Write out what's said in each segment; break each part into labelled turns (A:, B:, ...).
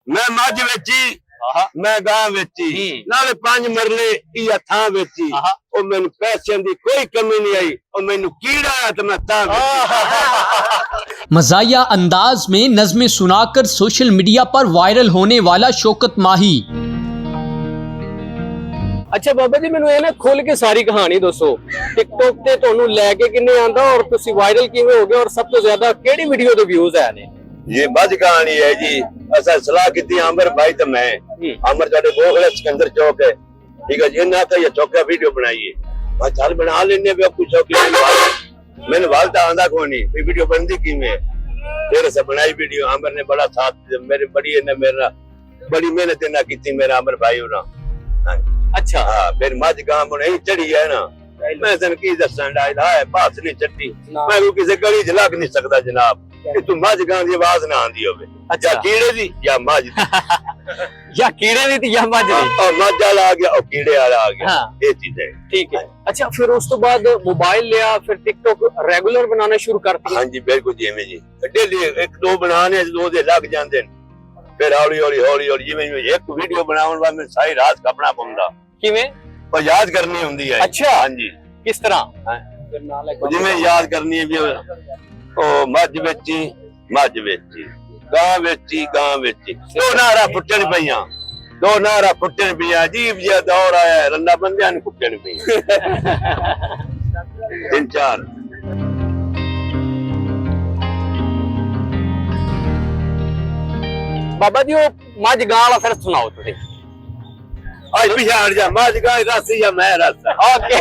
A: मैं मझ वेची मैं गां वेची नाले 5 मरले या थां वेची और मैनू पैसे दी कोई कमी नहीं आई और मैनू कीड़ा आया तो मैं तां
B: मज़ाहिया अंदाज में नज़्में सुनाकर सोशल मीडिया पर वायरल होने वाला शौकत माही।
C: अच्छा बाबा जी मैनू ये ना खोल के सारी कहानी दसो, टिकटॉक ते तुहानू लैके किन्ने आंदा और तुसी वायरल किवें हो गए और सब तो ज्यादा केड़ी वीडियो दे व्यूज आए ने?
A: ये मझ कहानी है जी। असा सलाह की आमर भाई तो मैं आमर साडे गोखले सिकंदर चौक है, ठीक है जी। ना तो ये चौका वीडियो बनाइए, मैं चल बना लेने भी कुछ मैंने वालता आंदा को नहीं वीडियो बनती की में तेरे से बनाई वीडियो। आमर ने बड़ा साथ मेरे बड़ी ने मेरा बड़ी मेहनत ना की मेरा आमर भाई होना।
C: अच्छा
A: हाँ फिर मझ गांव नहीं चढ़ी है ना, मैं तन की दसन डायला है बात नहीं चढ़ी, मैं को किसी गली च लग नहीं सकता जनाब कि तू मझ गांव की आवाज ना आंदी होवे। अच्छा कीड़े दी या मझ दी
C: या कीड़े दी या मझ दी
A: और मझ वाला आ गया और कीड़े वाला आ गया। ये चीज है, ठीक है।
C: अच्छा फिर उस तो बाद मोबाइल लिया, फिर टिकटॉक रेगुलर बनाना शुरू कर दिया?
A: हाँ जी बिल्कुल जी एवें जी। डेली एक दो बनाने दो दे लग जांदे फिर हौली हौली जिवें एक वीडियो बनाउण वास्ते मैं सारी रात कपड़ा पाउंदा किवें और याद करनी हुंदी है।
C: अच्छा
A: हाँ जी
C: किस तरह
A: जिवें याद करनी है भी ओ मझ वेची गां वेची दो नारा फुटन पईयां अजीब जिहा दौर आया रंडा बंदियां ने फुटन पईयां 3-4
C: बाबा जी वो मझ गां वाला फिर सुनाओ तुसी।
A: आज पिछाड़ जा मझ गां रस या मैं रस
C: ओके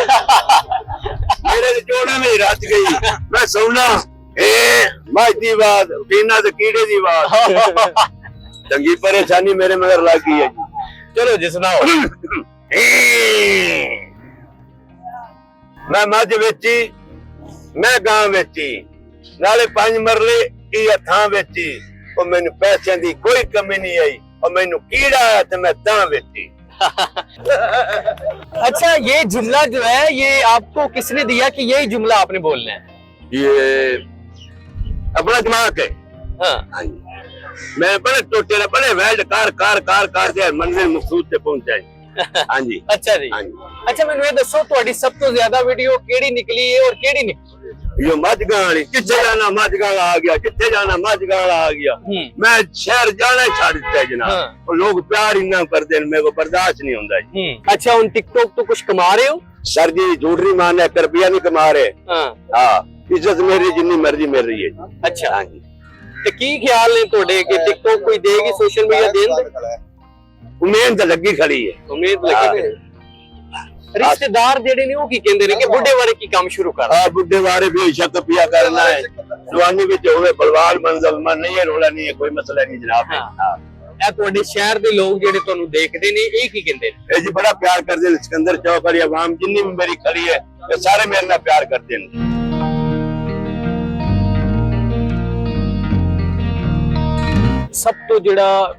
A: मेरे जोड़े में रच गई मैं सोना मझ दी बात पीना तो कीड़े दी बात चंगी परेशानी मेरे मगर लग गई है।
C: चलो जी सुनाओ।
A: मैं मझ वेची मैं गां वेची नाले 5 मरले या थां वेची और मैनू पैसे दी कोई कमी नहीं आई और मैनू कीड़ा आया तो मैं तां वेची।
C: अच्छा ये जुमला जो है ये आपको किसने दिया कि यही जुमला आपने बोलना है?
A: ये अपना दिमाग है। हाँ मैं बड़े टोटे बड़े वेल्ड कार से मंजिल मकसूद से पहुंचाई। हाँ जी
C: अच्छा जी। अच्छा मैंने ये दसो ਤੁਹਾਡੀ सब तो ज्यादा वीडियो केड़ी निकली है और केड़ी नहीं?
A: यो मझ गां वाली किथे जाना मझ गां आ गया, किथे जाना मझ गां आ गया। मैं शहर जाना ही छोड़ दिता है जनाब और लोग प्यार ही ना करते हैं, मेरे को बर्दाश्त नहीं होता जी।
C: अच्छा उन टिकटॉक तो कुछ कमा रहे हो?
A: सर जी झूठ नहीं मारना, 1 रुपया नहीं कमा रहे। हाँ इज्जत मेरी जितनी मर्जी मिल रही है।
C: अच्छा हाँ जी। ਤੇ ਕੀ ਖਿਆਲ ਨੇ ਤੁਹਾਡੇ ਕਿ ਟਿਕਟੌਕ ਕੋਈ ਦੇਗੀ ਸੋਸ਼ਲ ਮੀਡੀਆ ਦੇਣ?
A: ਉਮੀਦ ਤਾਂ ਲੱਗੀ ਖੜੀ ਹੈ।
C: ਉਮੀਦ ਲੱਗੀ ਹੈ। ਰਿਸ਼ਤੇਦਾਰ ਜਿਹੜੇ ਨੇ ਉਹ ਕੀ ਕਹਿੰਦੇ ਨੇ ਕਿ ਬੁੱਢੇ ਬਾਰੇ ਕੀ ਕੰਮ ਸ਼ੁਰੂ ਕਰ?
A: ਹਾਂ ਬੁੱਢੇ ਬਾਰੇ ਬੇਸ਼ੱਕ ਪਿਆ ਕਰਨਾ ਹੈ, ਜਵਾਨੀ ਵਿੱਚ ਹੋਵੇ ਬਲਵਾਨ ਮੰਜ਼ਲ ਮਨ ਨਹੀਂ ਹੈ, ਰੋਲਾ ਨਹੀਂ ਹੈ, ਕੋਈ ਮਸਲਾ ਨਹੀਂ ਜਨਾਬ। ਹਾਂ
C: ਇਹ ਤੁਹਾਡੇ ਸ਼ਹਿਰ ਦੇ ਲੋਕ ਜਿਹੜੇ ਤੁਹਾਨੂੰ ਦੇਖਦੇ ਨੇ ਇਹ ਕੀ ਕਹਿੰਦੇ ਨੇ?
A: ਇਹ ਜੀ ਬੜਾ ਪਿਆਰ ਕਰਦੇ ਨੇ। ਸਿਕੰਦਰ ਚੌਕ ਵਾਲੀ ਆਵਾਮ ਜਿੰਨੀ ਵੀ ਮੇਰੀ ਖੜੀ ਹੈ ਇਹ ਸਾਰੇ ਮੇਰੇ ਨਾਲ ਪਿਆਰ ਕਰਦੇ ਨੇ।
C: ਸਭ ਤੋਂ ਜਿਹੜਾ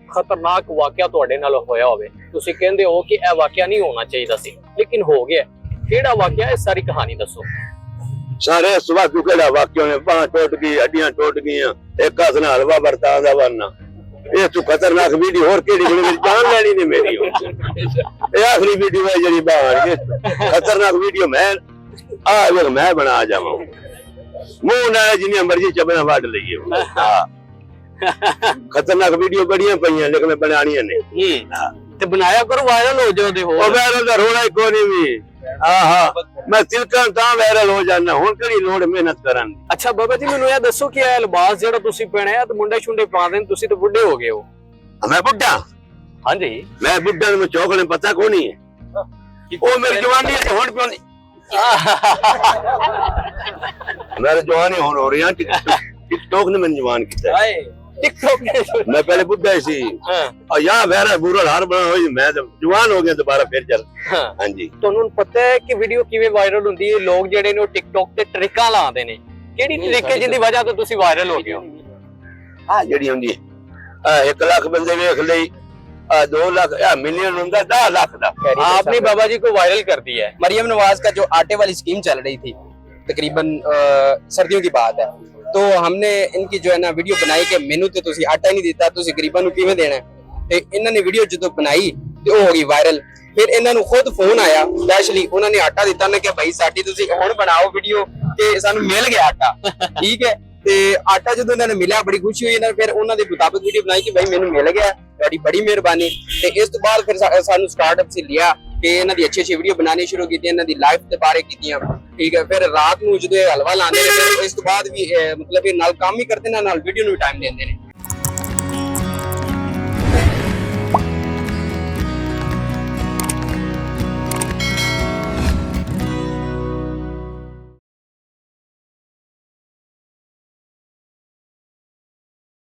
C: ਖਤਰਨਾਕ ਵਾਕਿਆ ਤੁਹਾਡੇ ਨਾਲ ਹੋਇਆ ਹੋਵੇ, ਤੁਸੀਂ ਕਹਿੰਦੇ ਹੋ ਕਿ ਇਹ ਵਾਕਿਆ ਨਹੀਂ ਹੋਣਾ ਚਾਹੀਦਾ ਸੀ ਲੇਕਿਨ ਹੋ ਗਿਆ, ਕਿਹੜਾ ਵਾਕਿਆ ਹੈ? ਸਾਰੀ ਕਹਾਣੀ ਦੱਸੋ।
A: सारे सुबह दुखेड़ा वाक्यों ने बांह टूट गई, हड्डियां टूट गई, एक हाथ ना हलवा बरता दा वरना ये तू खतरनाक वीडियो और केड़ी मेरी जान लेनी ने मेरी ये आखिरी वीडियो है जड़ी बाहर खतरनाक वीडियो मैं बना जावा मुंह ना जिन्नी मर्जी चबना वाट लईए। हां खतरनाक वीडियो बड़ियां पईयां लेकिन मैं बनाणियां ने
C: ते बनाया करो, वायरल हो जाओ। दे हो
A: वायरल दा रोना ही कोनी भी। हां मैं तिलकन तां वायरल हो जाना हुन कड़ी लोड़ मेहनत करन।
C: अच्छा बाबा जी मैनू ये दसो कि ये लिबास जेड़ा तुसी पहनया ते मुंडे छुंडे पा देन, तुसी तो बुढ़े हो गए हो।
A: मैं बुढ़ा?
C: हां जी
A: मैं बुढ़ा में चौकले पता कोनी है ओ मेरी जवानी है हुन क्यों नहीं मेरी जवानी हुन हो रही है। टिकटॉक ने मैंने जवान कीता है।
C: टिकटॉक
A: मैं पहले बुढ़ा ही सी और यहाँ वेरा बुरा हार बना हुई मैं जवान हो गया दोबारा फिर चल। हाँ जी
C: ਤੁਹਾਨੂੰ ਪਤਾ ਹੈ ਕਿ ਵੀਡੀਓ ਕਿਵੇਂ ਵਾਇਰਲ ਹੁੰਦੀ ਹੈ? ਲੋਕ ਜਿਹੜੇ ਨੇ ਉਹ ਟਿਕਟੌਕ ਤੇ ਟ੍ਰਿਕਾਂ ਲਾਉਂਦੇ ਨੇ, ਕਿਹੜੀ ਟ੍ਰਿਕ ਹੈ ਜਿੰਦੀ ਵਜ੍ਹਾ ਤੋਂ ਤੁਸੀਂ ਵਾਇਰਲ ਹੋ ਗਏ ਹੋ?
A: ਆ ਜਿਹੜੀ ਹੁੰਦੀ ਹੈ 1 ਲੱਖ ਬੰਦੇ ਵੇਖ ਲਈ 2 लाख मिलियन होता 10 लाख का।
C: आपने बाबा जी को वायरल कर दिया है।
D: मरियम नवाज का जो आटे वाली स्कीम चल रही थी तकरीबन सर्दियों की बात है, तो हमने इनकी जो है ना वीडियो बनाई कि मैनू तो तुसी आटा ही नहीं दिता, तुसी गरीबां नू किवें देना है। ते इन्हां ने वीडियो जो बनाई ते वो हो गई वायरल। फिर इन्हां नू खुद फोन आया स्पैशली, उन्होंने आटा दिता ने कि भाई साडी तुसी हुण बनाओ वीडियो कि सानू मिल गया आटा। ठीक है, ते आटा जो इन्होंने मिला बड़ी खुशी हुई ना, फिर उन्होंने मुताबिक वीडियो बनाई कि भाई मैनू मिल गया, तुहाडी बड़ी मेहरबानी। ते इस तो बाद फिर सानू स्टार्टअप से लिया कि इन्हां दी अच्छी वीडियो बनानी शुरू की, इन्हां दी लाइफ दे बारे कीतियां। ठीक है, फिर रात नू जो हलवा लांदे ने, फिर इस तो बाद भी मतलब नाल काम ही करते ना, नाल वीडियो नू टाइम देंदे ने।